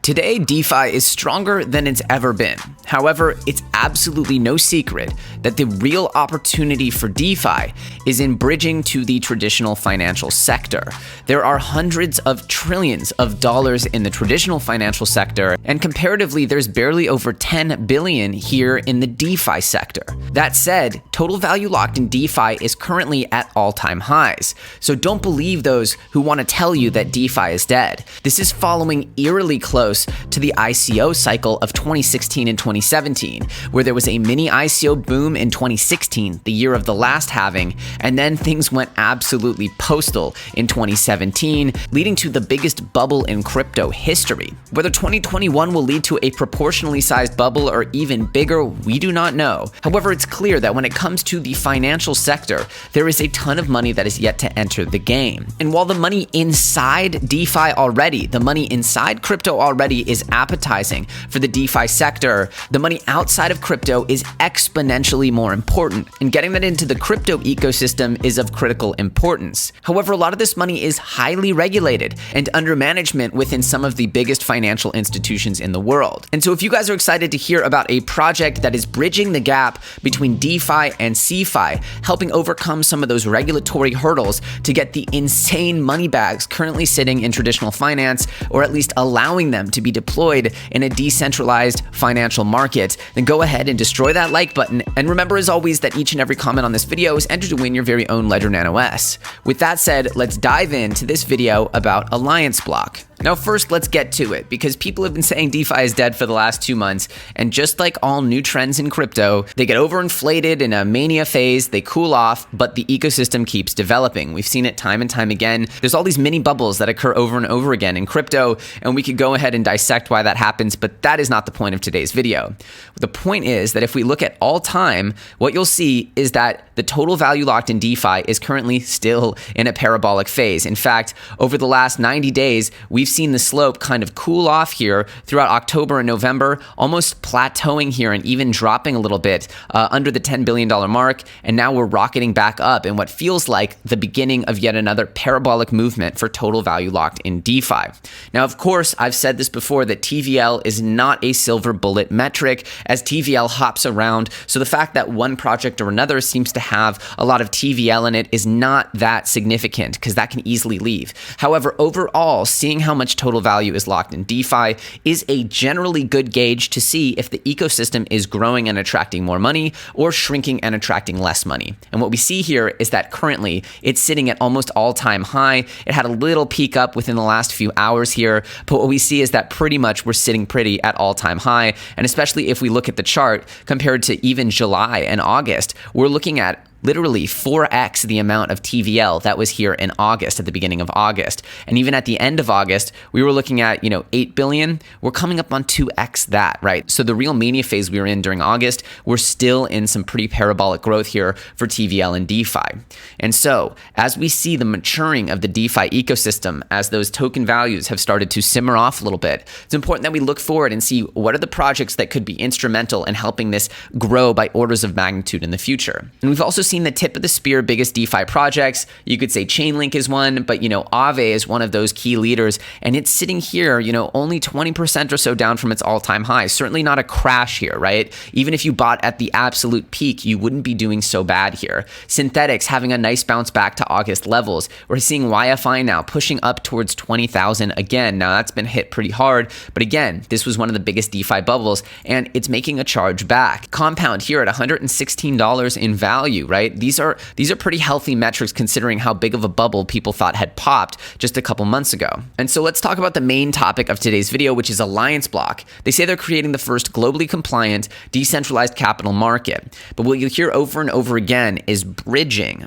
Today, DeFi is stronger than it's ever been. However, it's absolutely no secret that the real opportunity for DeFi is in bridging to the traditional financial sector. There are hundreds of trillions of dollars in the traditional financial sector, and comparatively, there's barely over 10 billion here in the DeFi sector. That said, total value locked in DeFi is currently at all-time highs. So don't believe those who want to tell you that DeFi is dead. This is following eerily close to the ICO cycle of 2016 and 2017, where there was a mini ICO boom in 2016, the year of the last halving, and then things went absolutely postal in 2017, leading to the biggest bubble in crypto history. Whether 2021 will lead to a proportionally sized bubble or even bigger, we do not know. However, it's clear that when it comes to the financial sector, there is a ton of money that is yet to enter the game. And while the money inside DeFi already, the money inside crypto already is appetizing for the DeFi sector, the money outside of crypto is exponentially more important, and getting that into the crypto ecosystem is of critical importance. However, a lot of this money is highly regulated and under management within some of the biggest financial institutions in the world. And so if you guys are excited to hear about a project that is bridging the gap between DeFi and CeFi, helping overcome some of those regulatory hurdles to get the insane money bags currently sitting in traditional finance, or at least allowing them to be deployed in a decentralized financial market, then go ahead and destroy that like button. And remember, as always, that each and every comment on this video is entered to win your very own Ledger Nano S. With that said, let's dive into this video about AllianceBlock. Now, first, let's get to it, because people have been saying DeFi is dead for the last 2 months, and just like all new trends in crypto, they get overinflated in a mania phase, they cool off, but the ecosystem keeps developing. We've seen it time and time again. There's all these mini bubbles that occur over and over again in crypto, and we could go ahead and dissect why that happens, but that is not the point of today's video. The point is that if we look at all time, what you'll see is that the total value locked in DeFi is currently still in a parabolic phase. In fact, over the last 90 days, we've seen the slope kind of cool off here throughout October and November, almost plateauing here and even dropping a little bit under the $10 billion mark. And now we're rocketing back up in what feels like the beginning of yet another parabolic movement for total value locked in DeFi. Now, of course, I've said this before, that TVL is not a silver bullet metric, as TVL hops around. So the fact that one project or another seems to have a lot of TVL in it is not that significant, because that can easily leave. However, overall, seeing how much total value is locked in DeFi is a generally good gauge to see if the ecosystem is growing and attracting more money, or shrinking and attracting less money. And what we see here is that currently it's sitting at almost all-time high. It had a little peak up within the last few hours here, but what we see is that pretty much we're sitting pretty at all-time high. And especially if we look at the chart compared to even July and August, we're looking at literally 4x the amount of TVL that was here in August, at the beginning of August. And even at the end of August, we were looking at, 8 billion. We're coming up on 2x that, right? So the real mania phase we were in during August, we're still in some pretty parabolic growth here for TVL and DeFi. And so as we see the maturing of the DeFi ecosystem, as those token values have started to simmer off a little bit, it's important that we look forward and see what are the projects that could be instrumental in helping this grow by orders of magnitude in the future. And we've also seen the tip of the spear biggest DeFi projects. You could say Chainlink is one, but Aave is one of those key leaders, and it's sitting here, only 20% or so down from its all-time high. Certainly not a crash here, right? Even if you bought at the absolute peak, you wouldn't be doing so bad here. Synthetics having a nice bounce back to August levels. We're seeing YFI now pushing up towards 20,000 again. Now that's been hit pretty hard, but again, this was one of the biggest DeFi bubbles, and it's making a charge back. Compound here at $116 in value, right? These are pretty healthy metrics considering how big of a bubble people thought had popped just a couple months ago. And so let's talk about the main topic of today's video, which is AllianceBlock. They say they're creating the first globally compliant, decentralized capital market. But what you'll hear over and over again is bridging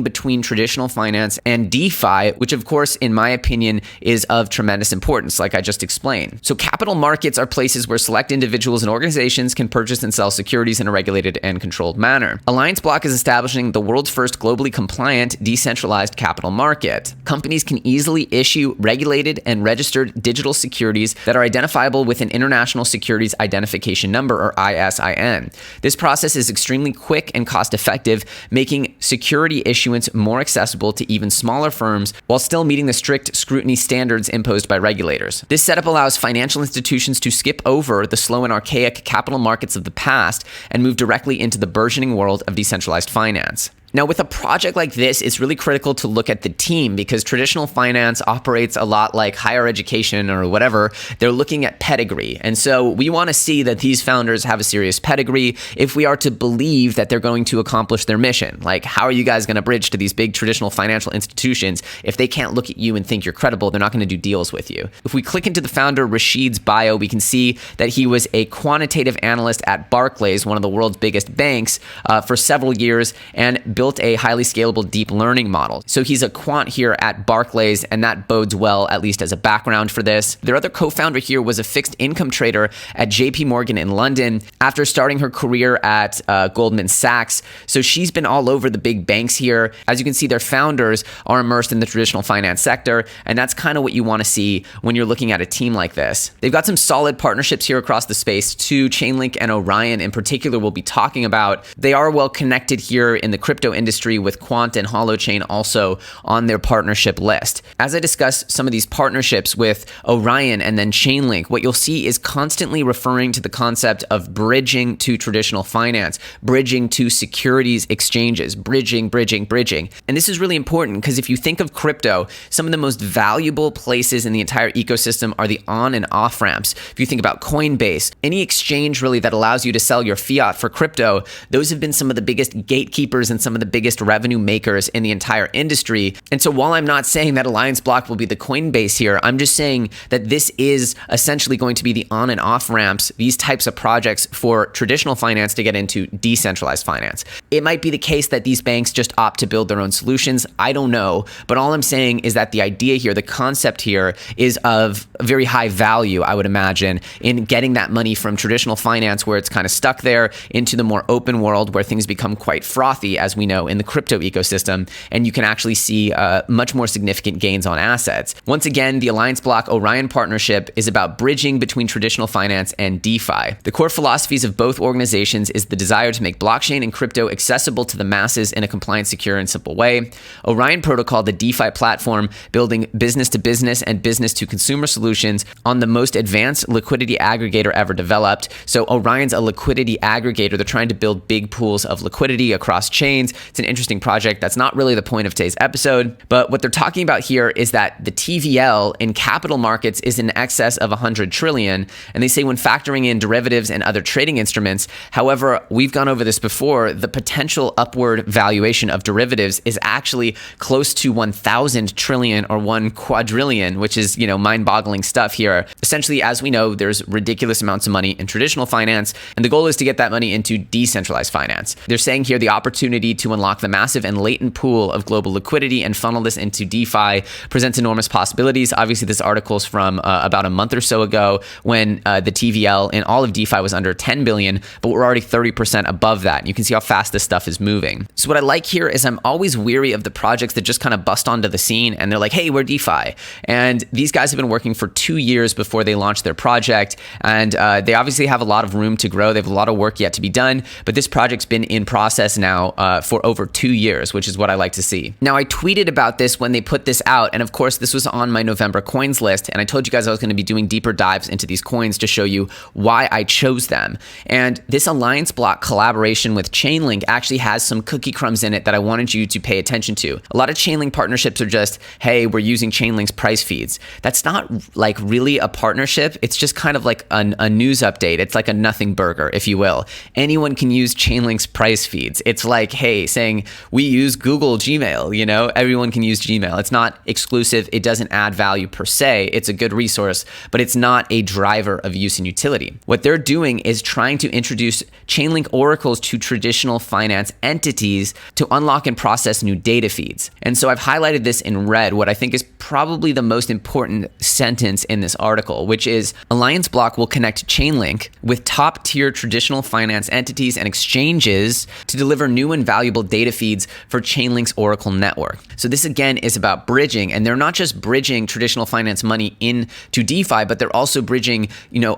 between traditional finance and DeFi, which of course, in my opinion, is of tremendous importance, like I just explained. So capital markets are places where select individuals and organizations can purchase and sell securities in a regulated and controlled manner. AllianceBlock is established establishing the world's first globally compliant decentralized capital market. Companies can easily issue regulated and registered digital securities that are identifiable with an International Securities Identification Number, or ISIN. This process is extremely quick and cost-effective, making security issuance more accessible to even smaller firms while still meeting the strict scrutiny standards imposed by regulators. This setup allows financial institutions to skip over the slow and archaic capital markets of the past and move directly into the burgeoning world of decentralized finance. Now, with a project like this, it's really critical to look at the team, because traditional finance operates a lot like higher education or whatever. They're looking at pedigree. And so we want to see that these founders have a serious pedigree if we are to believe that they're going to accomplish their mission. Like, how are you guys going to bridge to these big traditional financial institutions if they can't look at you and think you're credible? They're not going to do deals with you. If we click into the founder Rashid's bio, we can see that he was a quantitative analyst at Barclays, one of the world's biggest banks, for several years, and built a highly scalable deep learning model. So he's a quant here at Barclays, and that bodes well, at least as a background for this. Their other co-founder here was a fixed income trader at JP Morgan in London after starting her career at Goldman Sachs. So she's been all over the big banks here. As you can see, their founders are immersed in the traditional finance sector, and that's kind of what you want to see when you're looking at a team like this. They've got some solid partnerships here across the space too. Chainlink and Orion in particular we'll be talking about. They are well connected here in the crypto industry, with Quant and Holochain also on their partnership list. As I discuss some of these partnerships with Orion and then Chainlink, what you'll see is constantly referring to the concept of bridging to traditional finance, bridging to securities exchanges, bridging. And this is really important because if you think of crypto, some of the most valuable places in the entire ecosystem are the on and off ramps. If you think about Coinbase, any exchange really that allows you to sell your fiat for crypto, those have been some of the biggest gatekeepers and some of the biggest revenue makers in the entire industry. And so while I'm not saying that AllianceBlock will be the Coinbase here, I'm just saying that this is essentially going to be the on and off ramps, these types of projects for traditional finance to get into decentralized finance. It might be the case that these banks just opt to build their own solutions. I don't know. But all I'm saying is that the idea here, the concept here is of very high value, I would imagine, in getting that money from traditional finance where it's kind of stuck there into the more open world where things become quite frothy, as we know, in the crypto ecosystem, and you can actually see much more significant gains on assets. Once again, the AllianceBlock Orion Partnership is about bridging between traditional finance and DeFi. The core philosophies of both organizations is the desire to make blockchain and crypto accessible to the masses in a compliant, secure, and simple way. Orion Protocol, the DeFi platform, building business-to-business and business-to-consumer solutions on the most advanced liquidity aggregator ever developed. So Orion's a liquidity aggregator. They're trying to build big pools of liquidity across chains. It's an interesting project. That's not really the point of today's episode, but what they're talking about here is that the TVL in capital markets is in excess of 100 trillion. And they say when factoring in derivatives and other trading instruments, however, we've gone over this before, the potential upward valuation of derivatives is actually close to 1,000 trillion or 1 quadrillion, which is, mind-boggling stuff here. Essentially, as we know, there's ridiculous amounts of money in traditional finance, and the goal is to get that money into decentralized finance. They're saying here the opportunity to unlock the massive and latent pool of global liquidity and funnel this into DeFi presents enormous possibilities. Obviously, this article is from about a month or so ago when the TVL in all of DeFi was under 10 billion, but we're already 30% above that. And you can see how fast this stuff is moving. So what I like here is I'm always weary of the projects that just kind of bust onto the scene and they're like, hey, we're DeFi. And these guys have been working for 2 years before they launched their project. And they obviously have a lot of room to grow. They have a lot of work yet to be done, but this project's been in process now for over 2 years, which is what I like to see. Now, I tweeted about this when they put this out, and of course, this was on my November coins list, and I told you guys I was going to be doing deeper dives into these coins to show you why I chose them. And this AllianceBlock collaboration with Chainlink actually has some cookie crumbs in it that I wanted you to pay attention to. A lot of Chainlink partnerships are just, hey, we're using Chainlink's price feeds. That's not like really a partnership. It's just kind of like a news update. It's like a nothing burger, if you will. Anyone can use Chainlink's price feeds. It's like, hey, saying we use Google Gmail, everyone can use Gmail. It's not exclusive. It doesn't add value per se. It's a good resource, but it's not a driver of use and utility. What they're doing is trying to introduce Chainlink oracles to traditional finance entities to unlock and process new data feeds. And so I've highlighted this in red, what I think is probably the most important sentence in this article, which is AllianceBlock will connect Chainlink with top-tier traditional finance entities and exchanges to deliver new and valuable valuable data feeds for Chainlink's Oracle network. So this again is about bridging, and they're not just bridging traditional finance money into DeFi, but they're also bridging,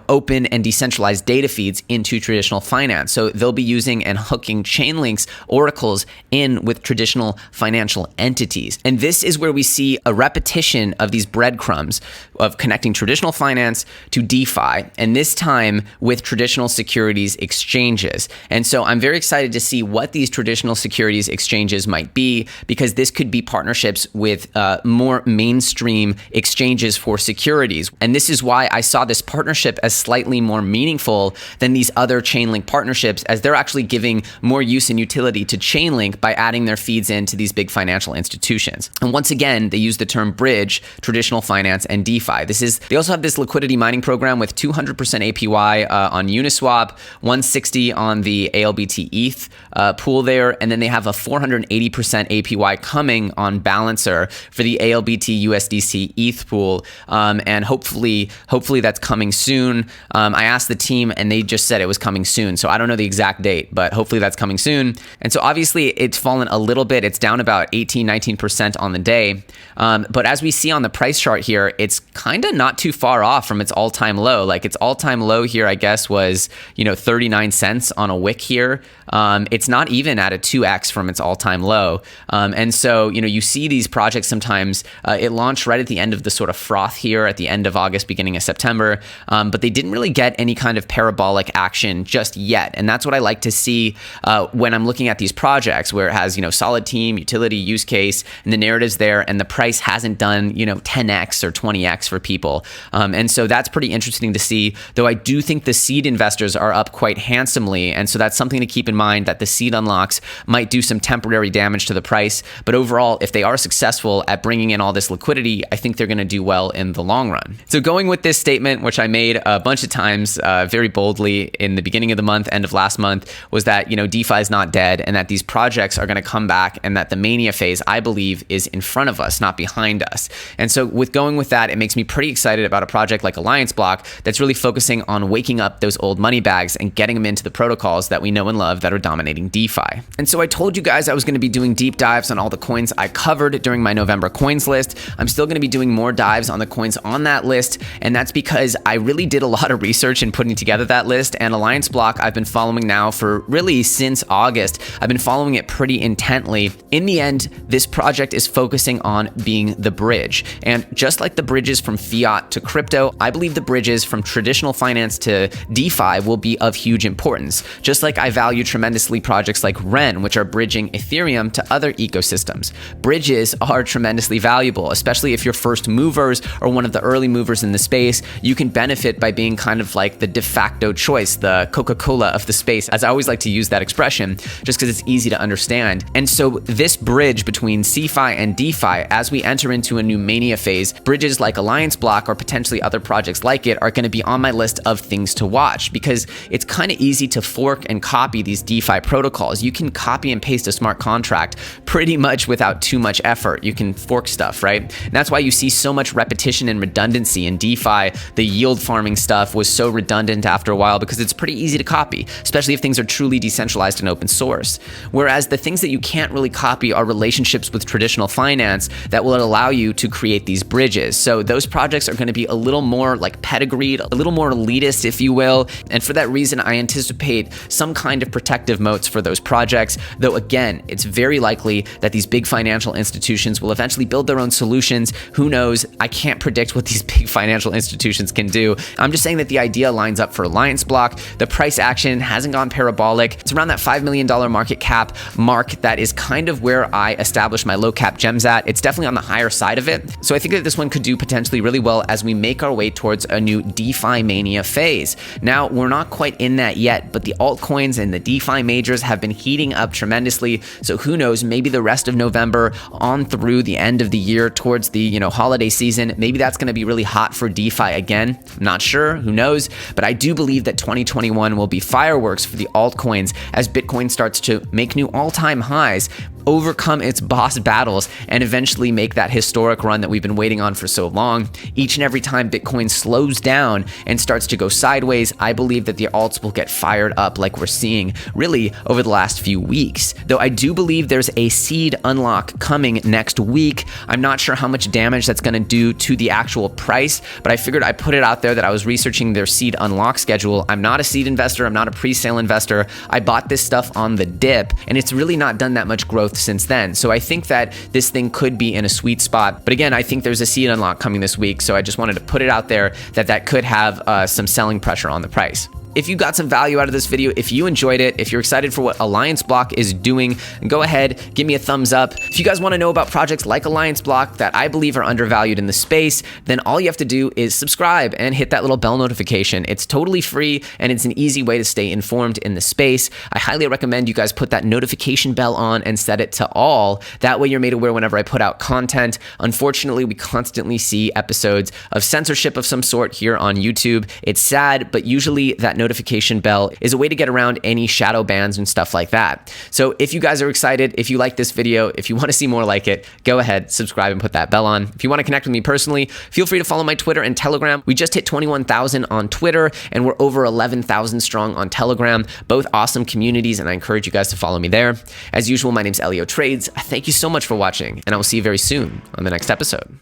open and decentralized data feeds into traditional finance. So they'll be using and hooking Chainlink's oracles in with traditional financial entities. And this is where we see a repetition of these breadcrumbs of connecting traditional finance to DeFi, and this time with traditional securities exchanges. And so I'm very excited to see what these traditional securities exchanges might be, because this could be partnerships with more mainstream exchanges for securities. And this is why I saw this partnership as slightly more meaningful than these other Chainlink partnerships, as they're actually giving more use and utility to Chainlink by adding their feeds into these big financial institutions. And once again, they use the term bridge traditional finance and DeFi. They also have this liquidity mining program with 200% APY on Uniswap, 160 on the ALBT ETH pool there, and then they have a 480% APY coming on Balancer for the ALBT USDC ETH pool, and hopefully that's coming soon. I asked the team and they just said it was coming soon, so I don't know the exact date, but hopefully that's coming soon. And so obviously it's fallen a little bit. It's down about 18-19% on the day, but as we see on the price chart here, it's kind of not too far off from its all-time low. Like its all-time low here, I guess, was 39 cents on a wick here. It's not even at a 2x from its all-time low. And so, you see these projects sometimes, it launched right at the end of the sort of froth here at the end of August, beginning of September, but they didn't really get any kind of parabolic action just yet. And that's what I like to see when I'm looking at these projects, where it has, solid team, utility, use case, and the narrative's there, and the price hasn't done, 10x or 20x for people. And so that's pretty interesting to see, though I do think the seed investors are up quite handsomely. And so that's something to keep in mind, that the seed unlocks might do some temporary damage to the price. But overall, if they are successful at bringing in all this liquidity, I think they're going to do well in the long run. So going with this statement, which I made a bunch of times very boldly in the beginning of the month, end of last month, was that, DeFi is not dead, and that these projects are going to come back, and that the mania phase, I believe, is in front of us, not behind us. And so with going with that, it makes me pretty excited about a project like AllianceBlock that's really focusing on waking up those old money bags and getting them into the protocols that we know and love that are dominating DeFi. And so I told you guys I was going to be doing deep dives on all the coins I covered during my November coins list. I'm still going to be doing more dives on the coins on that list, and that's because I really did a lot of research in putting together that list. And AllianceBlock I've been following now for really since August. I've been following it pretty intently. In the end, this project is focusing on being the bridge. And just like the bridges from fiat to crypto, I believe the bridges from traditional finance to DeFi will be of huge importance. Just like I value tremendously projects like Ren, which are bridging Ethereum to other ecosystems. Bridges are tremendously valuable, especially if you're first movers or one of the early movers in the space. You can benefit by being kind of like the de facto choice, the Coca-Cola of the space, as I always like to use that expression, just because it's easy to understand. And so this bridge between CeFi and DeFi, as we enter into a new mania phase, bridges like AllianceBlock or potentially other projects like it are going to be on my list of things to watch, because it's kind of easy to fork and copy these DeFi protocols. You can copy and paste a smart contract pretty much without too much effort. You can fork stuff, right? And that's why you see so much repetition and redundancy in DeFi. The yield farming stuff was so redundant after a while because it's pretty easy to copy, especially if things are truly decentralized and open source. Whereas the things that you can't really copy are relationships with traditional finance that will allow you to create these bridges. So those projects are going to be a little more like pedigreed, a little more elitist, if you will. And for that reason, I anticipate some kind of protective moats for those projects. Though again, it's very likely that these big financial institutions will eventually build their own solutions. Who knows? I can't predict what these big financial institutions can do. I'm just saying that the idea lines up for AllianceBlock. The price action hasn't gone parabolic. It's around that $5 million market cap mark. That is kind of where I established my low cap gems at. It's definitely on the higher side of it. So I think that this one could do potentially really well as we make our way towards a new DeFi mania phase. Now, we're not quite in that yet, but the altcoins and the DeFi majors have been heating up tremendously. So who knows, maybe the rest of November on through the end of the year towards the, holiday season, maybe that's going to be really hot for DeFi again. I'm not sure, who knows, but I do believe that 2021 will be fireworks for the altcoins as Bitcoin starts to make new all-time highs. overcome its boss battles and eventually make that historic run that we've been waiting on for so long. Each and every time Bitcoin slows down and starts to go sideways, I believe that the alts will get fired up like we're seeing really over the last few weeks. Though I do believe there's a seed unlock coming next week. I'm not sure how much damage that's going to do to the actual price, but I figured I'd put it out there that I was researching their seed unlock schedule. I'm not a seed investor. I'm not a pre-sale investor. I bought this stuff on the dip, and it's really not done that much growth since then. So I think that this thing could be in a sweet spot. But again, I think there's a seed unlock coming this week. So I just wanted to put it out there that that could have some selling pressure on the price. If you got some value out of this video, if you enjoyed it, if you're excited for what AllianceBlock is doing, go ahead, give me a thumbs up. If you guys want to know about projects like AllianceBlock that I believe are undervalued in the space, then all you have to do is subscribe and hit that little bell notification. It's totally free and it's an easy way to stay informed in the space. I highly recommend you guys put that notification bell on and set it to all. That way you're made aware whenever I put out content. Unfortunately, we constantly see episodes of censorship of some sort here on YouTube. It's sad, but usually that notification bell is a way to get around any shadow bans and stuff like that. So if you guys are excited, if you like this video, if you want to see more like it, go ahead, subscribe and put that bell on. If you want to connect with me personally, feel free to follow my Twitter and Telegram. We just hit 21,000 on Twitter and we're over 11,000 strong on Telegram, both awesome communities, and I encourage you guys to follow me there. As usual, my name's Elio Trades. Thank you so much for watching, and I will see you very soon on the next episode.